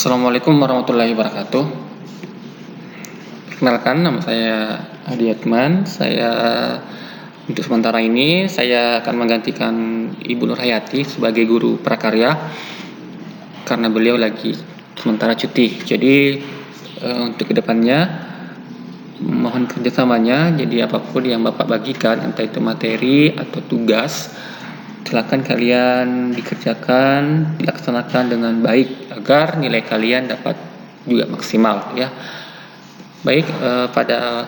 Assalamualaikum warahmatullahi wabarakatuh. Perkenalkan, nama saya Adi Atman. Untuk sementara ini saya akan menggantikan Ibu Nur Hayati sebagai guru prakarya karena beliau lagi sementara cuti. Jadi untuk kedepannya mohon kerjasamanya. Jadi apapun yang Bapak bagikan, entah itu materi atau tugas, silakan kalian dilaksanakan dengan baik agar nilai kalian dapat juga maksimal ya. Baik, pada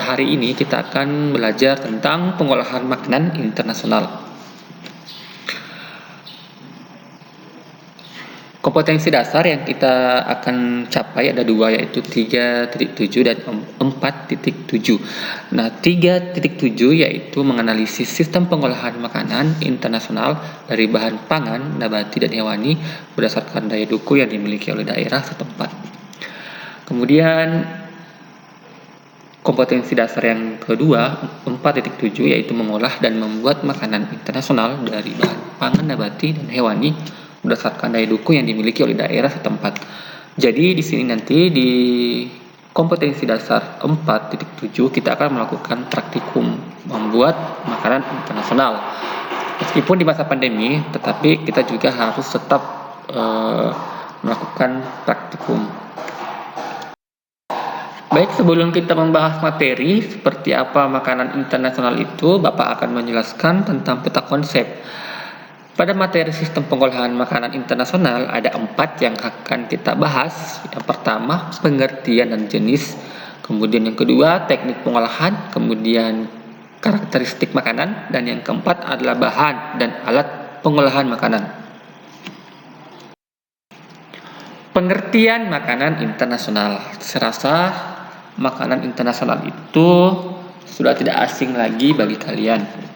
hari ini kita akan belajar tentang pengolahan makanan internasional. Kompetensi dasar yang kita akan capai ada dua, yaitu 3.7 dan 4.7. Nah, 3.7 yaitu menganalisis sistem pengolahan makanan internasional dari bahan pangan, nabati dan hewani berdasarkan daya dukung yang dimiliki oleh daerah setempat. Kemudian kompetensi dasar yang kedua, 4.7, yaitu mengolah dan membuat makanan internasional dari bahan pangan, nabati dan hewani berdasarkan daya dukung yang dimiliki oleh daerah setempat. Jadi di sini nanti di kompetensi dasar 4.7 kita akan melakukan praktikum membuat makanan internasional. Meskipun di masa pandemi, tetapi kita juga harus tetap melakukan praktikum. Baik, sebelum kita membahas materi seperti apa makanan internasional itu, Bapak akan menjelaskan tentang peta konsep. Pada materi sistem pengolahan makanan internasional ada 4 yang akan kita bahas. Yang pertama, pengertian dan jenis. Kemudian yang kedua, teknik pengolahan. Kemudian karakteristik makanan. Dan yang keempat adalah bahan dan alat pengolahan makanan. Pengertian makanan internasional. Serasa makanan internasional itu sudah tidak asing lagi bagi kalian.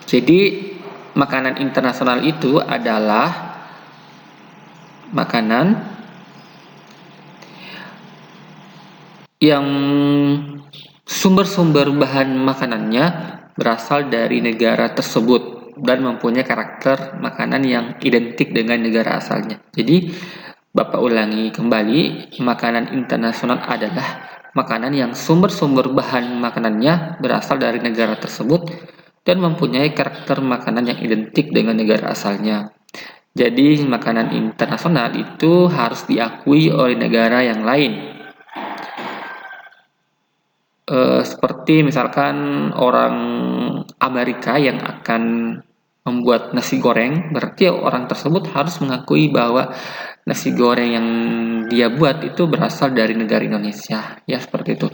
Jadi makanan internasional itu adalah makanan yang sumber-sumber bahan makanannya berasal dari negara tersebut dan mempunyai karakter makanan yang identik dengan negara asalnya. Jadi Bapak ulangi kembali, makanan internasional adalah makanan yang sumber-sumber bahan makanannya berasal dari negara tersebut dan mempunyai karakter makanan yang identik dengan negara asalnya. Jadi makanan internasional itu harus diakui oleh negara yang lain. Seperti misalkan orang Amerika yang akan membuat nasi goreng, berarti orang tersebut harus mengakui bahwa nasi goreng yang dia buat itu berasal dari negara Indonesia. Ya, seperti itu.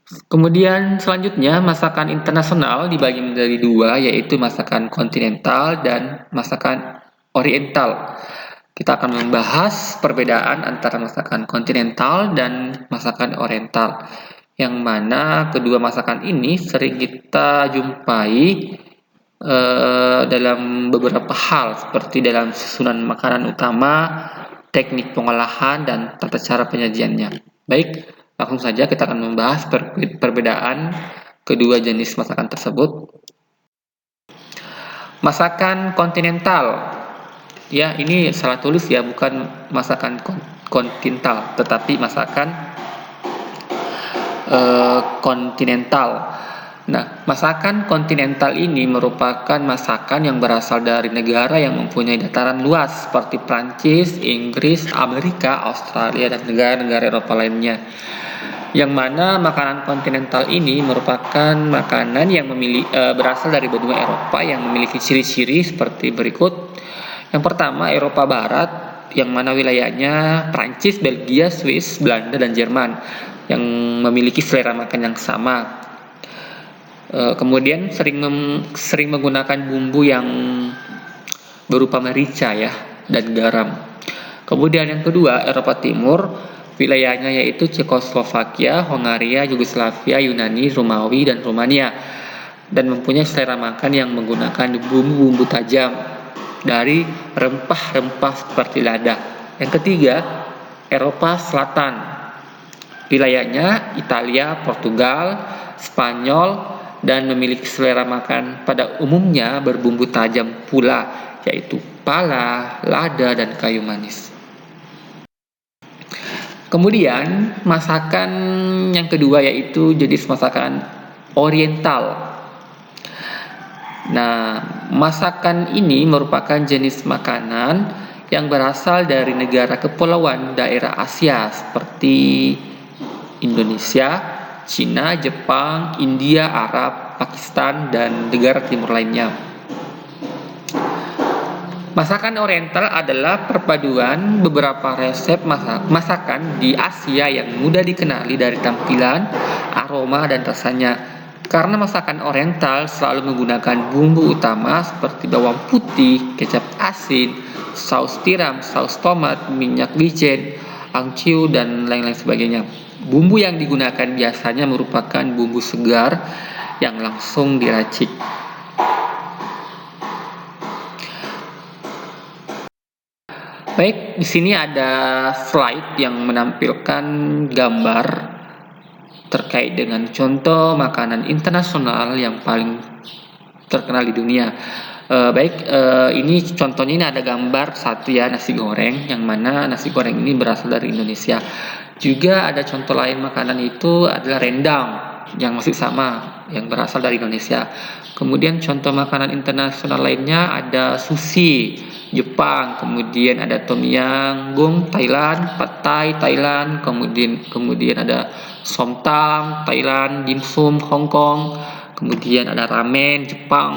Kemudian selanjutnya masakan internasional dibagi menjadi dua, yaitu masakan kontinental dan masakan oriental. Kita akan membahas perbedaan antara masakan kontinental dan masakan oriental, yang mana kedua masakan ini sering kita jumpai dalam beberapa hal, seperti dalam susunan makanan utama, teknik pengolahan, dan tata cara penyajiannya. Baik, langsung saja kita akan membahas perbedaan kedua jenis masakan tersebut. Masakan kontinental. Ya, ini salah tulis ya, bukan masakan kontinental, tetapi masakan kontinental. Nah, masakan kontinental ini merupakan masakan yang berasal dari negara yang mempunyai dataran luas seperti Prancis, Inggris, Amerika, Australia, dan negara-negara Eropa lainnya. Yang mana makanan kontinental ini merupakan makanan yang berasal dari benua Eropa yang memiliki ciri-ciri seperti berikut. Yang pertama, Eropa Barat, yang mana wilayahnya Prancis, Belgia, Swiss, Belanda, dan Jerman, yang memiliki selera makan yang sama. Kemudian sering menggunakan bumbu yang berupa merica ya, dan garam. Kemudian yang kedua, Eropa Timur, wilayahnya yaitu Cekoslovakia, Hongaria, Yugoslavia, Yunani, Romawi, dan Rumania, dan mempunyai selera makan yang menggunakan bumbu-bumbu tajam dari rempah-rempah seperti lada. Yang ketiga, Eropa Selatan, wilayahnya Italia, Portugal, Spanyol, dan memiliki selera makan pada umumnya berbumbu tajam pula, yaitu pala, lada, dan kayu manis. Kemudian masakan yang kedua yaitu jenis masakan oriental. Nah, masakan ini merupakan jenis makanan yang berasal dari negara kepulauan daerah Asia seperti Indonesia, Cina, Jepang, India, Arab, Pakistan, dan negara timur lainnya. Masakan oriental adalah perpaduan beberapa resep masakan di Asia yang mudah dikenali dari tampilan, aroma, dan rasanya. Karena masakan oriental selalu menggunakan bumbu utama seperti bawang putih, kecap asin, saus tiram, saus tomat, minyak wijen, angciu, dan lain-lain sebagainya. Bumbu yang digunakan biasanya merupakan bumbu segar yang langsung diracik. Baik, di sini ada slide yang menampilkan gambar terkait dengan contoh makanan internasional yang paling terkenal di dunia. Ini contohnya ini ada gambar satu ya, nasi goreng, yang mana nasi goreng ini berasal dari Indonesia. Juga ada contoh lain makanan itu adalah rendang yang masih sama, yang berasal dari Indonesia. Kemudian contoh makanan internasional lainnya ada sushi Jepang, kemudian ada tom yum goong Thailand, pad thai Thailand, kemudian ada somtam Thailand, dim sum Hong Kong, kemudian ada ramen Jepang,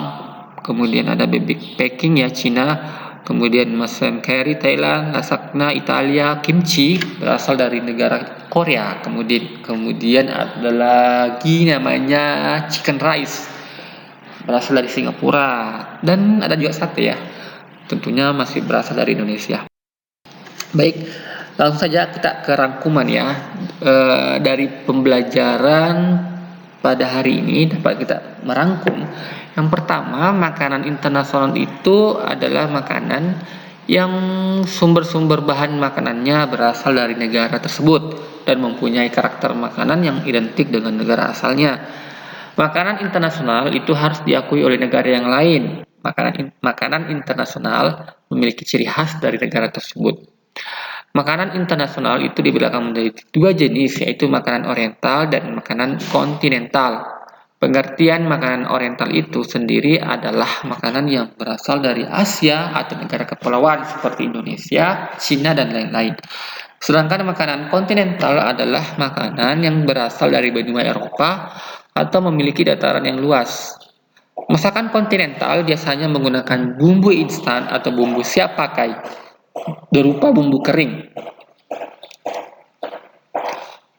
kemudian ada bebek Peking ya Cina, kemudian mushroom curry Thailand, lasagna Italia, kimchi berasal dari negara Korea, kemudian ada lagi namanya chicken rice berasal dari Singapura, dan ada juga sate ya, tentunya masih berasal dari Indonesia. Baik, langsung saja kita ke rangkuman ya. Dari pembelajaran pada hari ini dapat kita merangkum. Yang pertama, makanan internasional itu adalah makanan yang sumber-sumber bahan makanannya berasal dari negara tersebut dan mempunyai karakter makanan yang identik dengan negara asalnya. Makanan internasional itu harus diakui oleh negara yang lain. Makanan internasional memiliki ciri khas dari negara tersebut. Makanan internasional itu dibedakan menjadi dua jenis, yaitu makanan oriental dan makanan kontinental. Pengertian makanan oriental itu sendiri adalah makanan yang berasal dari Asia atau negara kepulauan seperti Indonesia, Cina, dan lain-lain. Sedangkan makanan kontinental adalah makanan yang berasal dari benua Eropa atau memiliki dataran yang luas. Masakan kontinental biasanya menggunakan bumbu instan atau bumbu siap pakai berupa bumbu kering.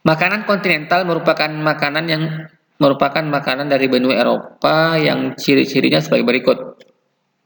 Makanan kontinental merupakan makanan dari benua Eropa yang ciri-cirinya sebagai berikut.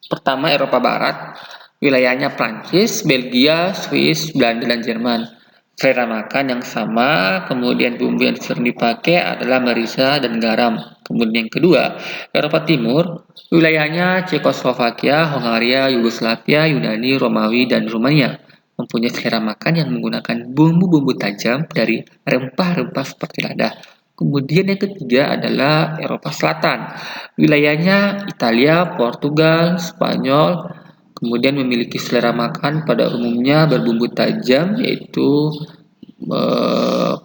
Pertama, Eropa Barat, wilayahnya Prancis, Belgia, Swiss, Belanda, dan Jerman. Selera makan yang sama, kemudian bumbu yang sering dipakai adalah merica dan garam. Kemudian yang kedua, Eropa Timur, wilayahnya Cekoslovakia, Hongaria, Yugoslavia, Yunani, Romawi, dan Rumania. Mempunyai selera makan yang menggunakan bumbu-bumbu tajam dari rempah-rempah seperti lada. Kemudian yang ketiga adalah Eropa Selatan, wilayahnya Italia, Portugal, Spanyol, kemudian memiliki selera makan pada umumnya berbumbu tajam yaitu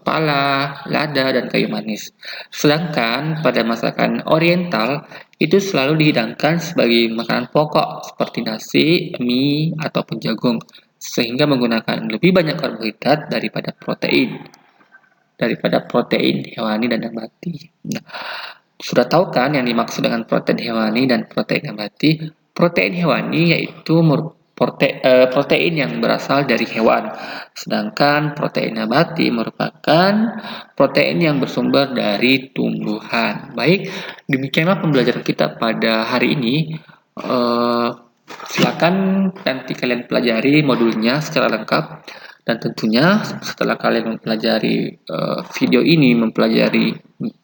pala, lada, dan kayu manis. Sedangkan pada masakan oriental itu selalu dihidangkan sebagai makanan pokok seperti nasi, mie, ataupun jagung, sehingga menggunakan lebih banyak karbohidrat daripada protein hewani dan nabati. Nah, sudah tahu kan yang dimaksud dengan protein hewani dan protein nabati? Protein hewani yaitu protein yang berasal dari hewan, sedangkan protein nabati merupakan protein yang bersumber dari tumbuhan. Baik, demikianlah pembelajaran kita pada hari ini. Silakan nanti kalian pelajari modulnya secara lengkap, dan tentunya setelah kalian mempelajari video ini, mempelajari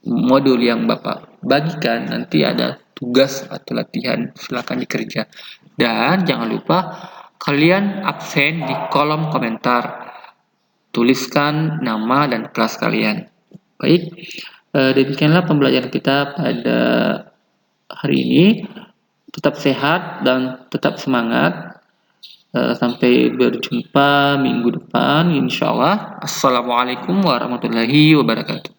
modul yang Bapak bagikan, nanti ada tugas atau latihan, silakan dikerja. Dan jangan lupa kalian absen di kolom komentar, tuliskan nama dan kelas kalian. Baik, demikianlah pembelajaran kita pada hari ini. Tetap sehat dan tetap semangat. Sampai berjumpa minggu depan, insya Allah. Assalamualaikum warahmatullahi wabarakatuh.